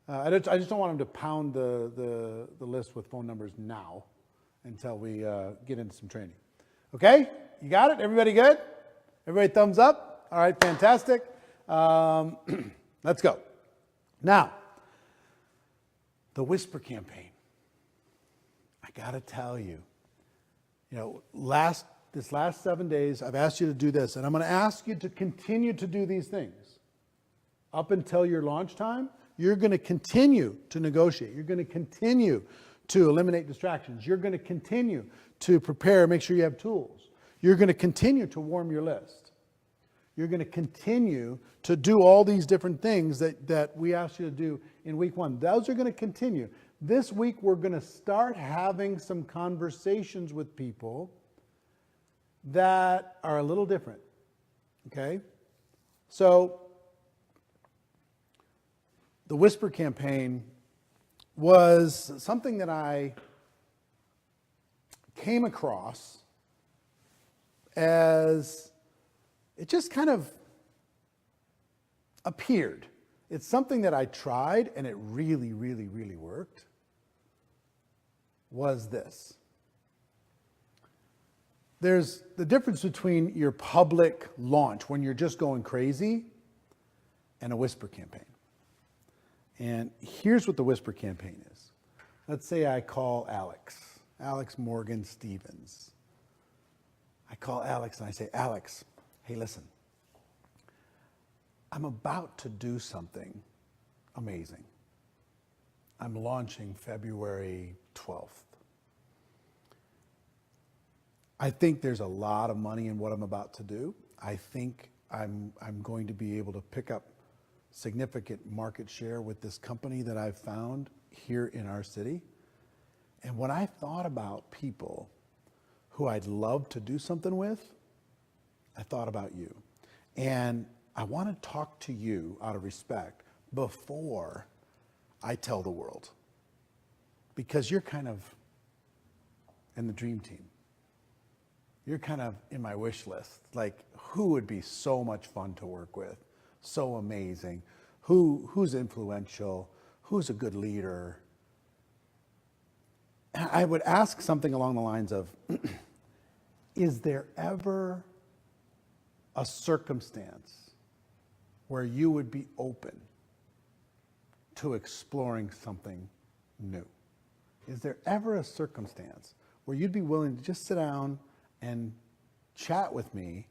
I just don't want them to pound the list with phone numbers now until we get into some training. Okay? You got it? Everybody good? Everybody thumbs up? All right, fantastic. Let's go. Now, the Whisper campaign. I got to tell you, this last 7 days, I've asked you to do this, and I'm going to ask you to continue to do these things. Up until your launch time, you're going to continue to negotiate. You're going to continue to eliminate distractions. You're going to continue to prepare, make sure you have tools. You're going to continue to warm your list. You're going to continue to do all these different things that we asked you to do in week 1. Those are going to continue. This week, we're going to start having some conversations with people that are a little different. Okay? So, the Whisper campaign was something that I came across as it just kind of appeared. It's something that I tried and it really, really, really worked. Was this. There's the difference between your public launch when you're just going crazy and a Whisper campaign. And here's what the Whisper campaign is. Let's say I call Alex Morgan Stevens. I call Alex and I say, Alex, hey, listen, I'm about to do something amazing. I'm launching February 12th. I think there's a lot of money in what I'm about to do. I think I'm going to be able to pick up significant market share with this company that I've found here in our city. And when I thought about people who I'd love to do something with, I thought about you. And I want to talk to you out of respect before I tell the world. Because you're kind of in the dream team. You're kind of in my wish list. Like, who would be so much fun to work with? So amazing. Who's influential? Who's a good leader? And I would ask something along the lines of, is there ever a circumstance where you would be open to exploring something new? Is there ever a circumstance where you'd be willing to just sit down and chat with me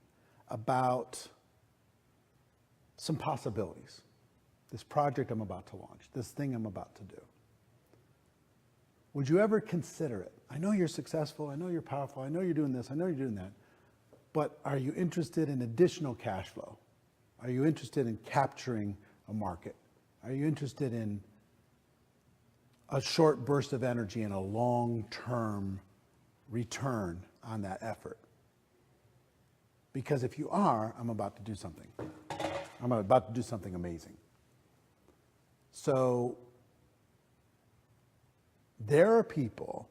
about some possibilities? This project I'm about to launch, this thing I'm about to do. Would you ever consider it? I know you're successful, I know you're powerful, I know you're doing this, I know you're doing that, but are you interested in additional cash flow? Are you interested in capturing a market? Are you interested in a short burst of energy and a long-term return on that effort? Because if you are, I'm about to do something. I'm about to do something amazing. So there are people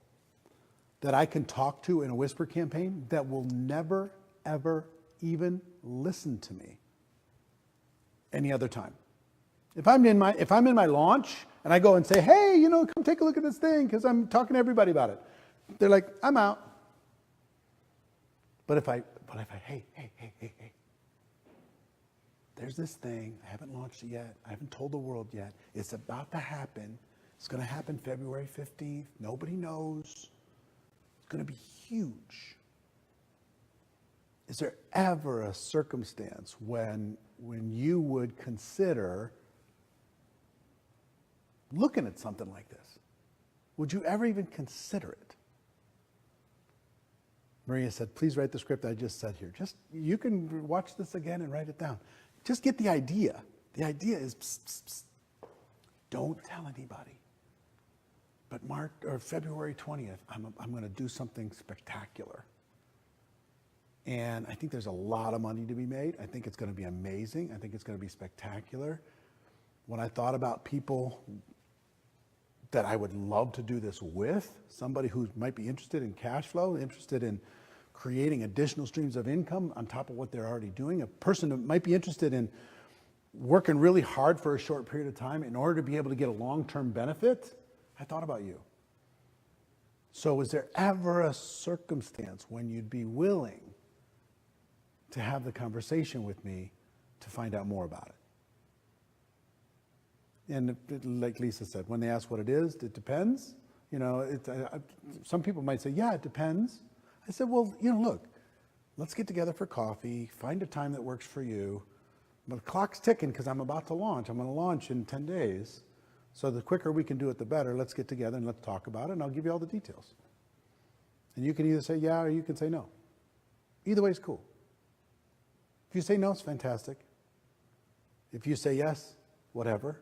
that I can talk to in a Whisper campaign that will never, ever even listen to me any other time. If I'm in my launch and I go and say, hey, come take a look at this thing because I'm talking to everybody about it, they're like, I'm out. But if I, hey, there's this thing, I haven't launched it yet, I haven't told the world yet, it's about to happen, it's going to happen February 15th, nobody knows, it's going to be huge. Is there ever a circumstance when you would consider looking at something like this? Would you ever even consider it? Maria said, please write the script I just said here. You can watch this again and write it down. Just get the idea. The idea is, don't tell anybody. But February 20th, I'm going to do something spectacular. And I think there's a lot of money to be made. I think it's going to be amazing. I think it's going to be spectacular. When I thought about people that I would love to do this with, somebody who might be interested in cash flow, interested in creating additional streams of income on top of what they're already doing, a person that might be interested in working really hard for a short period of time in order to be able to get a long-term benefit, I thought about you. So is there ever a circumstance when you'd be willing to have the conversation with me to find out more about it? And like Lisa said, when they ask what it is, it depends. You know, some people might say, yeah, it depends. I said, well, you know, look, let's get together for coffee, find a time that works for you. But the clock's ticking because I'm about to launch. I'm going to launch in 10 days. So the quicker we can do it, the better. Let's get together and let's talk about it, and I'll give you all the details. And you can either say yeah or you can say no. Either way is cool. If you say no, it's fantastic. If you say yes, whatever.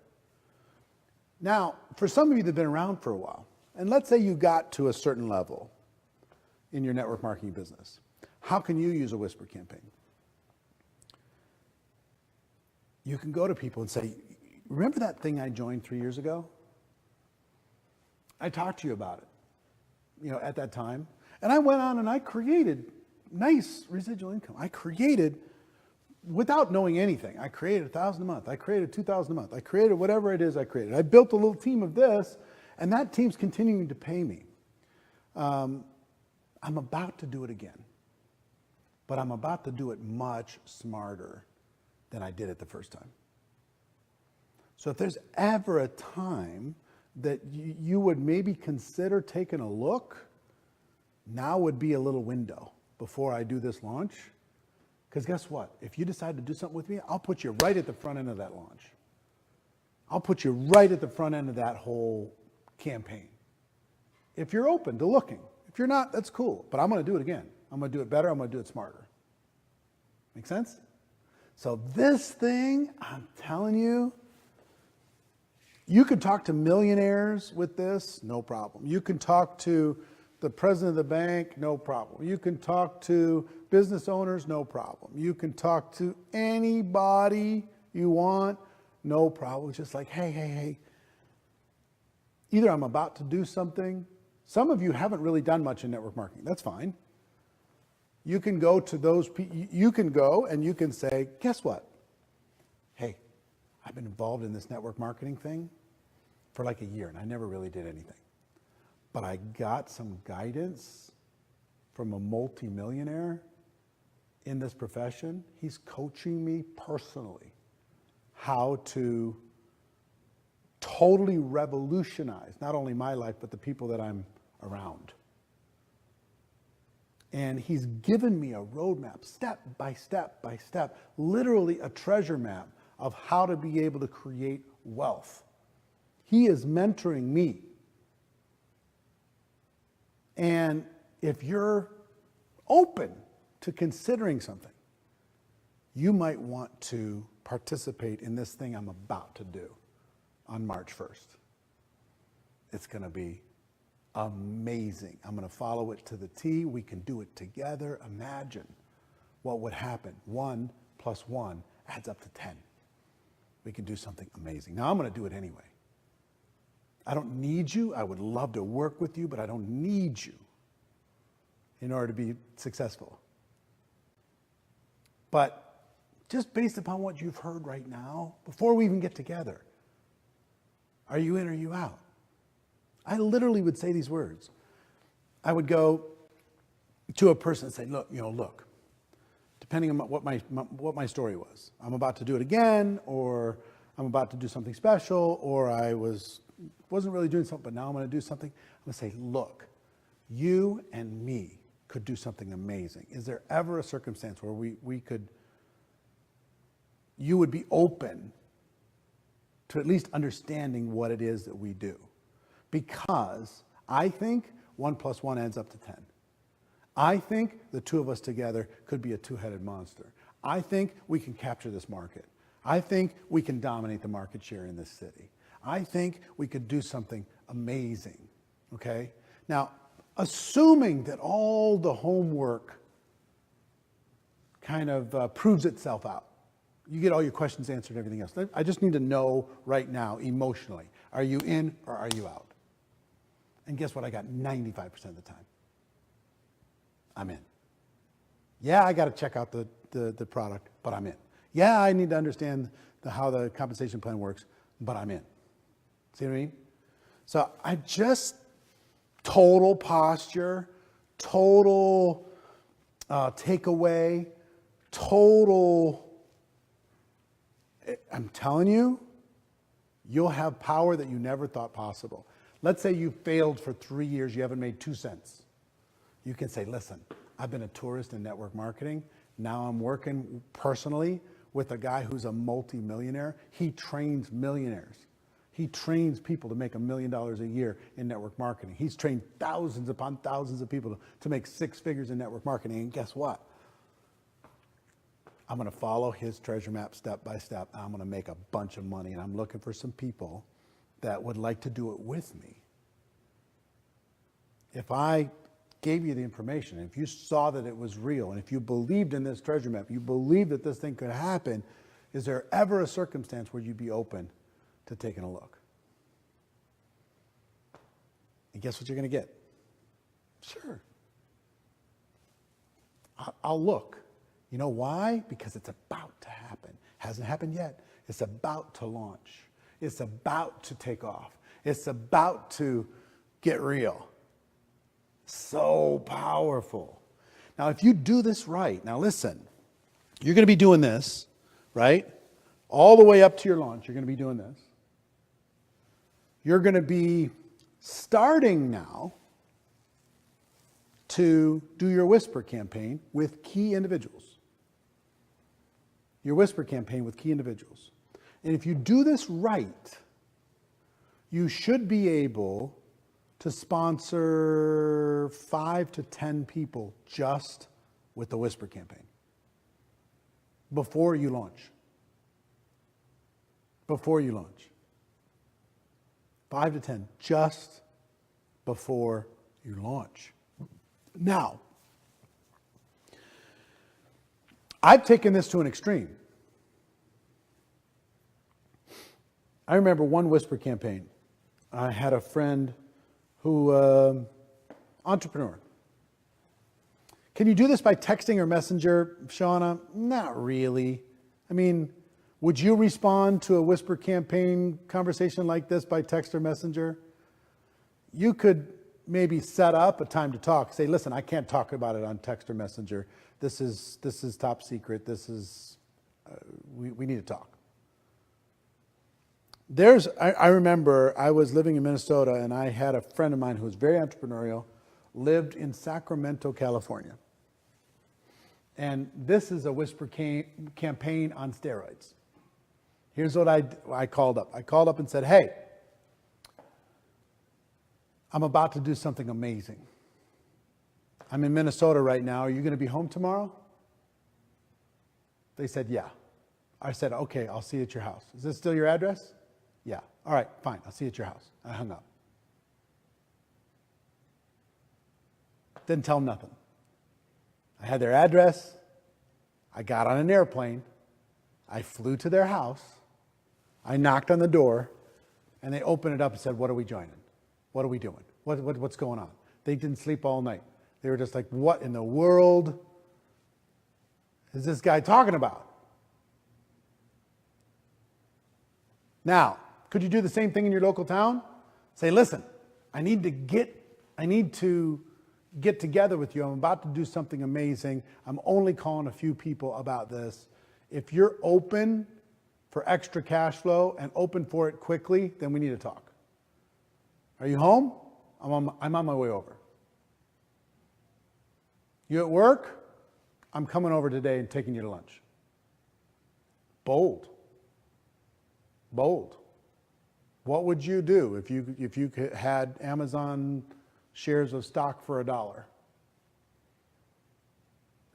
Now, for some of you that have been around for a while, and let's say you got to a certain level in your network marketing business, how can you use a whisper campaign? You can go to people and say, remember that thing I joined 3 years ago? I talked to you about it, you know, at that time. And I went on and I created nice residual income. I created, without knowing anything, I created $1,000 a month. I created $2,000 a month. I created whatever it is I created. I built a little team of this, and that team's continuing to pay me. I'm about to do it again, but I'm about to do it much smarter than I did it the first time. So if there's ever a time that you would maybe consider taking a look, now would be a little window before I do this launch. Because guess what? If you decide to do something with me, I'll put you right at the front end of that launch. I'll put you right at the front end of that whole campaign. If you're open to looking. If you're not, that's cool. But I'm going to do it again. I'm going to do it better. I'm going to do it smarter. Make sense? So this thing, I'm telling you, you could talk to millionaires with this, no problem. You can talk to the president of the bank, no problem. You can talk to business owners, no problem. You can talk to anybody you want, no problem. It's just like, hey. Either I'm about to do something. Some of you haven't really done much in network marketing. That's fine. You can go to those people, you can go and you can say, guess what? Hey, I've been involved in this network marketing thing for like a year and I never really did anything. But I got some guidance from a multimillionaire in this profession. He's coaching me personally how to totally revolutionize not only my life, but the people that I'm around. And he's given me a roadmap, step by step by step, literally a treasure map of how to be able to create wealth. He is mentoring me. And if you're open to considering something, you might want to participate in this thing I'm about to do on March 1st. It's going to be amazing. I'm going to follow it to the T. We can do it together. Imagine what would happen. 1 + 1 adds up to 10. We can do something amazing. Now, I'm going to do it anyway. I don't need you. I would love to work with you, but I don't need you in order to be successful. But just based upon what you've heard right now, before we even get together, are you in or are you out? I literally would say these words. I would go to a person and say, look, depending on what my story was, I'm about to do it again, or I'm about to do something special, or I wasn't really doing something, but now I'm going to do something. I'm going to say, look, you and me could do something amazing. Is there ever a circumstance where you would be open to at least understanding what it is that we do? Because I think 1 + 1 adds up to 10. I think the two of us together could be a two-headed monster. I think we can capture this market. I think we can dominate the market share in this city. I think we could do something amazing, okay? Now, assuming that all the homework kind of proves itself out, you get all your questions answered and everything else. I just need to know right now, emotionally, are you in or are you out? And guess what? I got 95% of the time. I'm in. Yeah, I got to check out the product, but I'm in. Yeah, I need to understand how the compensation plan works, but I'm in. See what I mean? So I just total posture, total takeaway, total. I'm telling you, you'll have power that you never thought possible. Let's say you failed for 3 years, you haven't made 2 cents. You can say, listen, I've been a tourist in network marketing. Now I'm working personally with a guy who's a multi-millionaire. He trains millionaires. He trains people to make $1 million a year in network marketing. He's trained thousands upon thousands of people to make 6 figures in network marketing. And guess what? I'm going to follow his treasure map step by step. I'm going to make a bunch of money. And I'm looking for some people that would like to do it with me. If I gave you the information, if you saw that it was real, and if you believed in this treasure map, you believed that this thing could happen, is there ever a circumstance where you'd be open to taking a look? And guess what you're going to get? Sure. I'll look. You know why? Because it's about to happen. Hasn't happened yet. It's about to launch. It's about to take off. It's about to get real. So powerful. Now, if you do this right, now listen, you're going to be doing this, right? All the way up to your launch, you're going to be doing this. You're going to be starting now to do your whisper campaign with key individuals. Your whisper campaign with key individuals. And if you do this right, you should be able to sponsor 5 to 10 people just with the whisper campaign before you launch. Before you launch. 5 to 10 just before you launch. Now, I've taken this to an extreme. I remember one whisper campaign. I had a friend who, entrepreneur. Can you do this by texting or messenger, Shauna? Not really. I mean, would you respond to a whisper campaign conversation like this by text or messenger? You could maybe set up a time to talk. Say, listen, I can't talk about it on text or messenger. This is top secret. This is, we need to talk. I remember I was living in Minnesota and I had a friend of mine who was very entrepreneurial, lived in Sacramento, California. And this is a whisper campaign on steroids. Here's what I called up. I called up and said, hey, I'm about to do something amazing. I'm in Minnesota right now. Are you going to be home tomorrow? They said, yeah. I said, okay, I'll see you at your house. Is this still your address? Yeah. All right, fine. I'll see you at your house. I hung up. Didn't tell them nothing. I had their address. I got on an airplane. I flew to their house. I knocked on the door, and they opened it up and said, what are we joining? What are we doing? What's going on? They didn't sleep all night. They were just like, what in the world is this guy talking about? Now, could you do the same thing in your local town? Say, listen, I need to get together with you. I'm about to do something amazing. I'm only calling a few people about this. If you're open for extra cash flow and open for it quickly, then we need to talk. Are you home? I'm on my way over. You at work? I'm coming over today and taking you to lunch. Bold. Bold. What would you do if you had Amazon shares of stock for $1?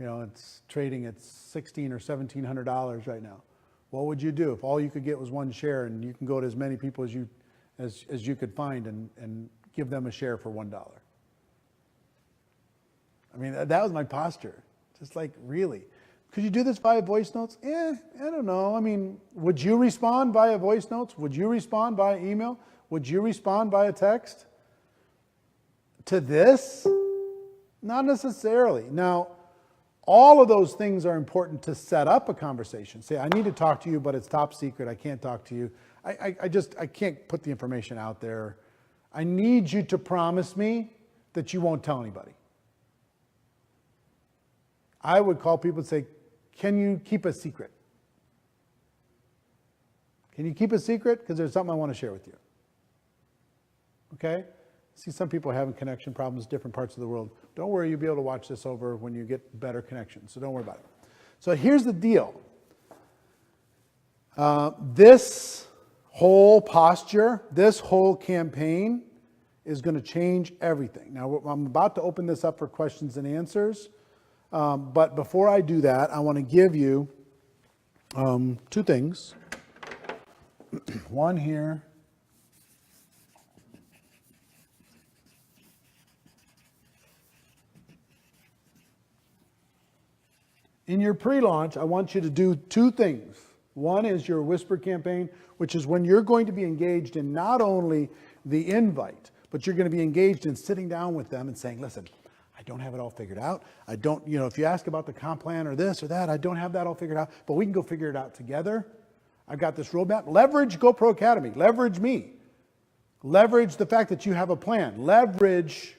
You know, it's trading at $1,600 or $1,700 right now. What would you do if all you could get was one share and you can go to as many people as you could find and give them a share for $1? I mean, that was my posture. Just like, really? Could you do this via voice notes? I don't know. I mean, would you respond via voice notes? Would you respond via email? Would you respond via text? To this? Not necessarily. Now, All of those things are important to set up a conversation. Say, I need to talk to you, but it's top secret. I can't talk to you. I can't put the information out there. I need you to promise me that you won't tell anybody. I would call people and say, can you keep a secret? Can you keep a secret? Because there's something I want to share with you. Okay? See, some people are having connection problems in different parts of the world. Don't worry, you'll be able to watch this over when you get better connection. So don't worry about it. So here's the deal. This whole posture, this whole campaign is going to change everything. Now, I'm about to open this up for questions and answers. But before I do that, I want to give you two things. One here. In your pre-launch, I want you to do two things. One is your Whisper campaign, which is when you're going to be engaged in not only the invite, but you're going to be engaged in sitting down with them and saying, listen, I don't have it all figured out. I don't, if you ask about the comp plan or this or that, I don't have that all figured out, but we can go figure it out together. I've got this roadmap. Leverage GoPro Academy. Leverage me. Leverage the fact that you have a plan. Leverage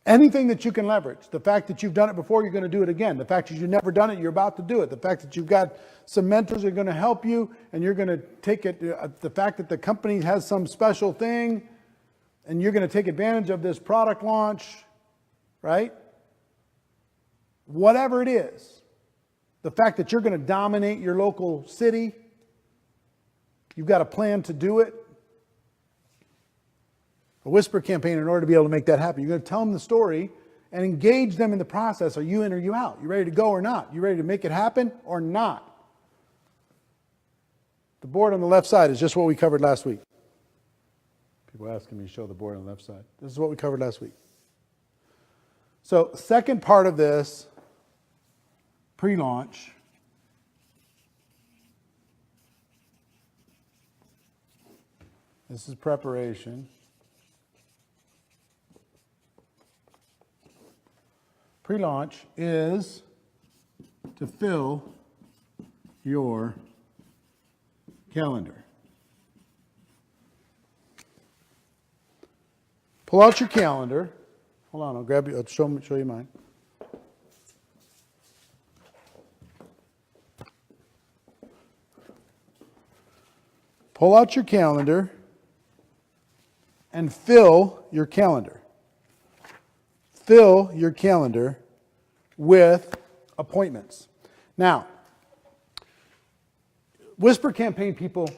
anything that you can leverage. The fact that you've done it before, you're going to do it again. The fact that you've never done it, you're about to do it. The fact that you've got some mentors that are going to help you and you're going to take it. The fact that the company has some special thing and you're going to take advantage of this product launch, right? Whatever it is. The fact that you're going to dominate your local city. You've got a plan to do it. A Whisper campaign, in order to be able to make that happen, you're going to tell them the story and engage them in the process. Are you in or you out? You ready to go or not? You ready to make it happen or not? The board on the left side is just what we covered last week. People asking me to show the board on the left side. This is what we covered last week. So, second part of this pre-launch this is preparation. Pre-launch is to fill your calendar. Pull out your calendar. Hold on, I'll grab you. I'll show you mine. Pull out your calendar and fill your calendar. Fill your calendar with appointments. Now, Whisper campaign people,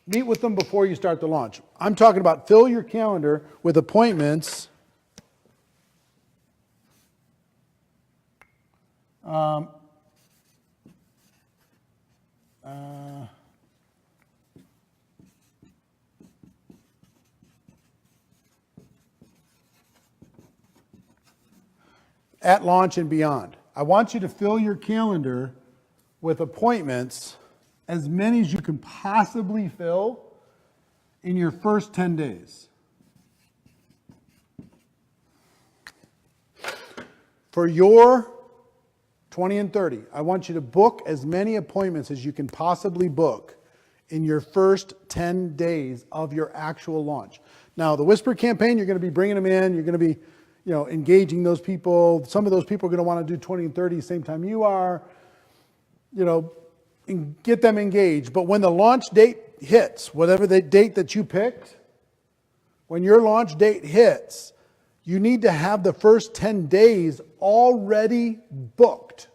meet with them before you start the launch. I'm talking about fill your calendar with appointments at launch and beyond. I want you to fill your calendar with appointments, as many as you can possibly fill in your first 10 days. For your 20 and 30, I want you to book as many appointments as you can possibly book in your first 10 days of your actual launch. Now, the Whisper campaign, you're going to be bringing them in, you're going to be engaging those people. Some of those people are going to want to do 20 and 30 same time you are, and get them engaged. But when the launch date hits, whatever the date that you picked, when your launch date hits, you need to have the first 10 days already booked.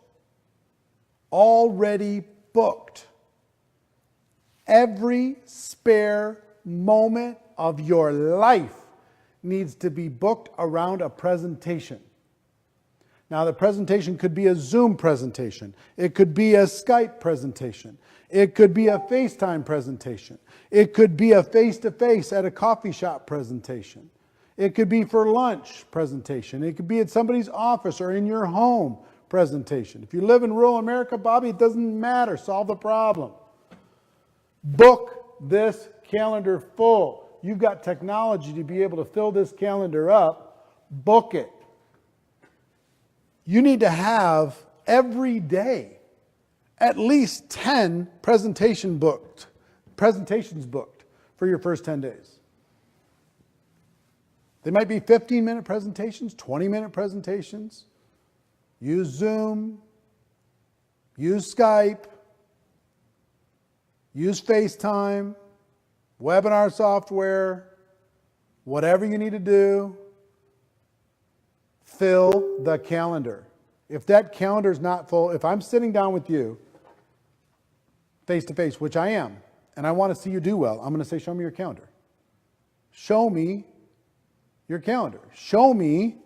Already booked. Every spare moment of your life needs to be booked around a presentation. Now, the presentation could be a Zoom presentation. It could be a Skype presentation. It could be a FaceTime presentation. It could be a face-to-face at a coffee shop presentation. It could be for lunch presentation. It could be at somebody's office or in your home presentation. If you live in rural America, Bobby, it doesn't matter. Solve the problem. Book this calendar full. You've got technology to be able to fill this calendar up. Book it. you need to have every day at least 10 presentations booked for your first 10 days. They might be 15-minute presentations, 20-minute presentations. Use Zoom, use Skype, use FaceTime, webinar software, whatever you need to do. Fill the calendar. If that calendar is not full, if I'm sitting down with you face to face, which I am, and I want to see you do well, I'm going to say, show me your calendar. Show me your calendar. Show me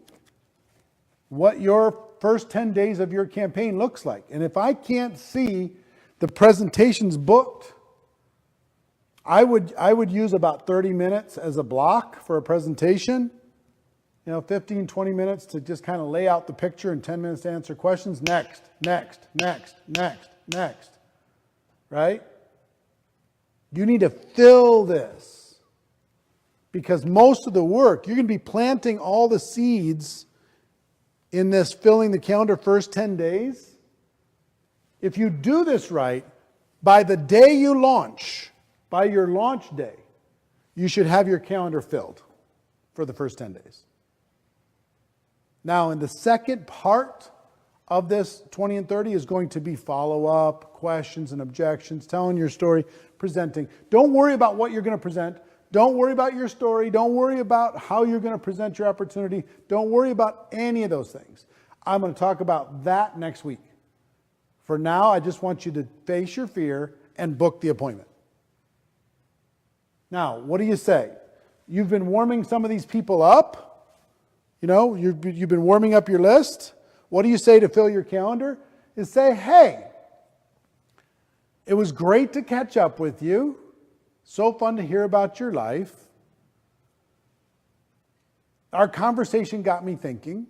what your first 10 days of your campaign looks like. And if I can't see the presentations booked, I would use about 30 minutes as a block for a presentation. 15, 20 minutes to just kind of lay out the picture and 10 minutes to answer questions. Next, right? You need to fill this because most of the work, you're going to be planting all the seeds in this filling the calendar first 10 days. If you do this right, by the day you launch, by your launch day, you should have your calendar filled for the first 10 days. Now, in the second part of this 20 and 30 is going to be follow-up, questions and objections, telling your story, presenting. Don't worry about what you're going to present. Don't worry about your story. Don't worry about how you're going to present your opportunity. Don't worry about any of those things. I'm going to talk about that next week. For now, I just want you to face your fear and book the appointment. Now, what do you say? You've been warming some of these people up. You've been warming up your list. What do you say to fill your calendar? Is say, hey, it was great to catch up with you. So fun to hear about your life. Our conversation got me thinking.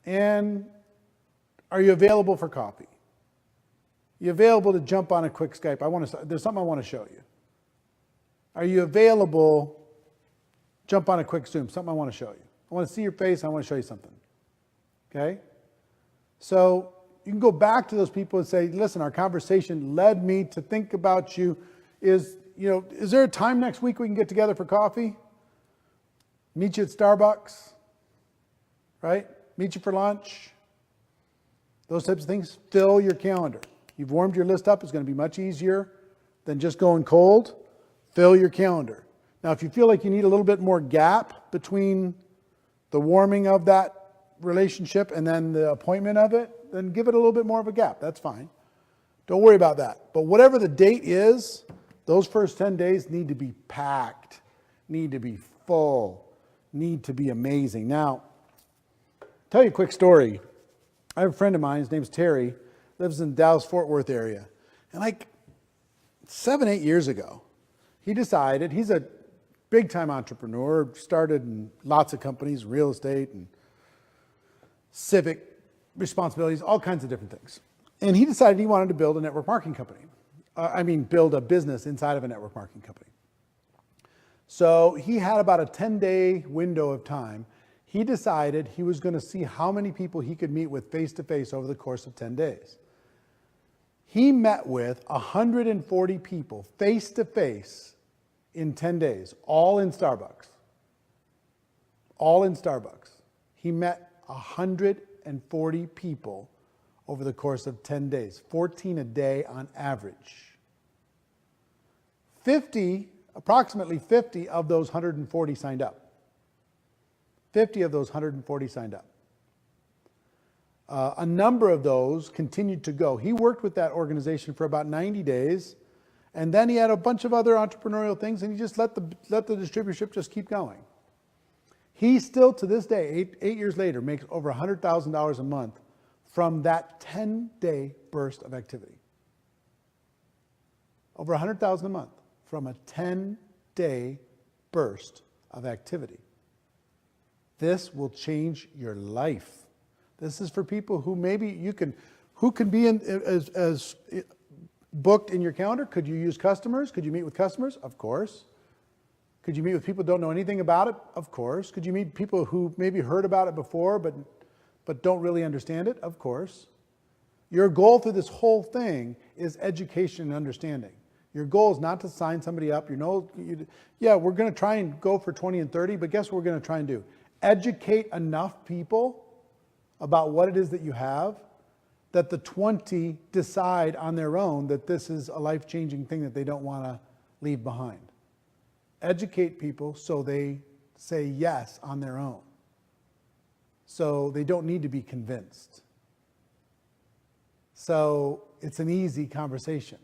And are you available for coffee? You available to jump on a quick Skype? There's something I want to show you. Are you available? Jump on a quick Zoom. Something I want to show you. I want to see your face. I want to show you something. Okay? So you can go back to those people and say, listen, our conversation led me to think about you. Is there a time next week we can get together for coffee? Meet you at Starbucks? Right? Meet you for lunch? Those types of things. Fill your calendar. You've warmed your list up. It's going to be much easier than just going cold. Fill your calendar. Now, if you feel like you need a little bit more gap between the warming of that relationship and then the appointment of it, then give it a little bit more of a gap. That's fine. Don't worry about that. But whatever the date is, those first 10 days need to be packed, need to be full, need to be amazing. Now, I'll tell you a quick story. I have a friend of mine, his name's Terry, lives in the Dallas-Fort Worth area. And 7-8 years ago, he decided, he's a big-time entrepreneur, started in lots of companies, real estate and civic responsibilities, all kinds of different things. And he decided he wanted to build a network marketing company. Build a business inside of a network marketing company. So he had about a 10-day window of time. He decided he was going to see how many people he could meet with face-to-face over the course of 10 days. He met with 140 people face-to-face in 10 days, all in Starbucks. All in Starbucks. He met 140 people over the course of 10 days, 14 a day on average. Approximately 50 of those 140 signed up. 50 of those 140 signed up. A number of those continued to go. He worked with that organization for about 90 days, and then he had a bunch of other entrepreneurial things, and he just let the distributorship just keep going. He still, to this day, eight years later, makes over $100,000 a month from that 10-day burst of activity. Over $100,000 a month from a 10-day burst of activity. This will change your life. This is for people who who can be as booked in your calendar. Could you use customers? Could you meet with customers? Of course. Could you meet with people who don't know anything about it? Of course. Could you meet people who maybe heard about it before but but don't really understand it? Of course. Your goal through this whole thing is education and understanding. Your goal is not to sign somebody up. Yeah, we're going to try and go for 20 and 30, but guess what we're going to try and do? Educate enough people about what it is that you have that the 20 decide on their own that this is a life-changing thing that they don't want to leave behind. Educate people so they say yes on their own. So they don't need to be convinced. So it's an easy conversation.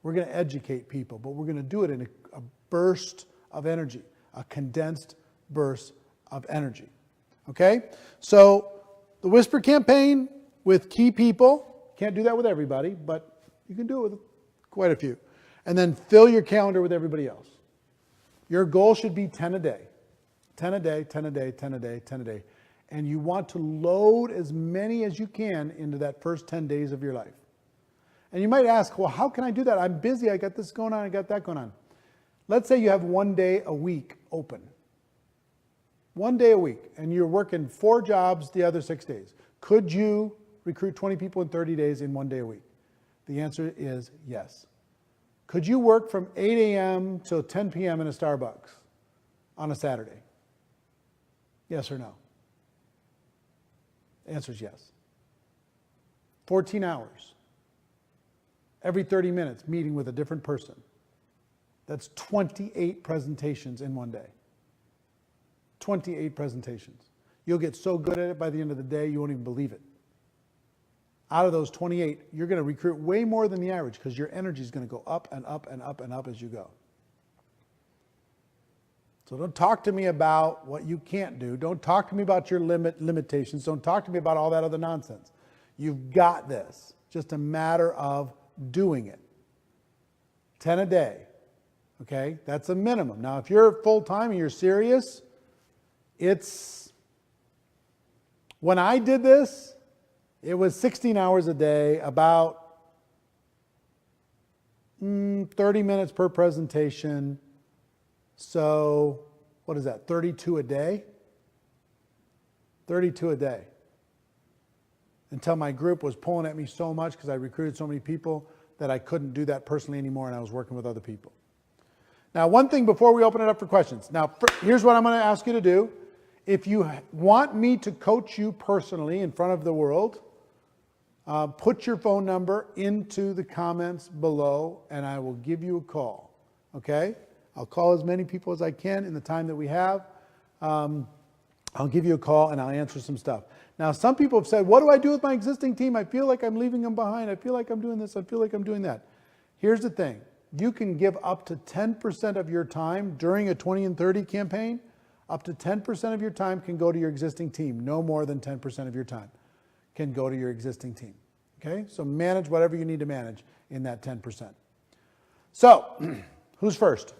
We're going to educate people, but we're going to do it in a burst of energy, a condensed burst of energy. Okay? So the Whisper campaign with key people, can't do that with everybody, but you can do it with quite a few. And then fill your calendar with everybody else. Your goal should be 10 a day. 10 a day, 10 a day, 10 a day, 10 a day. And you want to load as many as you can into that first 10 days of your life. And you might ask, well, how can I do that? I'm busy. I got this going on. I got that going on. Let's say you have 1 day a week open. 1 day a week. And you're working 4 jobs the other 6 days. Could you recruit 20 people in 30 days in 1 day a week? The answer is yes. Could you work from 8 a.m. till 10 p.m. in a Starbucks on a Saturday? Yes or no? The answer is yes. 14 hours. Every 30 minutes, meeting with a different person. That's 28 presentations in 1 day. 28 presentations. You'll get so good at it by the end of the day, you won't even believe it. Out of those 28, you're going to recruit way more than the average because your energy is going to go up and up and up and up as you go. So don't talk to me about what you can't do. Don't talk to me about your limitations. Don't talk to me about all that other nonsense. You've got this. Just a matter of doing it. 10 a day. Okay? That's a minimum. Now, if you're full-time and you're serious, when I did this, it was 16 hours a day, about 30 minutes per presentation. So, what is that, 32 a day? 32 a day. Until my group was pulling at me so much because I recruited so many people that I couldn't do that personally anymore and I was working with other people. Now, one thing before we open it up for questions. Now, here's what I'm going to ask you to do. If you want me to coach you personally in front of the world, put your phone number into the comments below and I will give you a call. Okay? I'll call as many people as I can in the time that we have. I'll give you a call and I'll answer some stuff. Now, some people have said, what do I do with my existing team? I feel like I'm leaving them behind. I feel like I'm doing this. I feel like I'm doing that. Here's the thing. You can give up to 10% of your time during a 20 and 30 campaign. Up to 10% of your time can go to your existing team. No more than 10% of your time can go to your existing team. Okay? So manage whatever you need to manage in that 10%. So, who's first?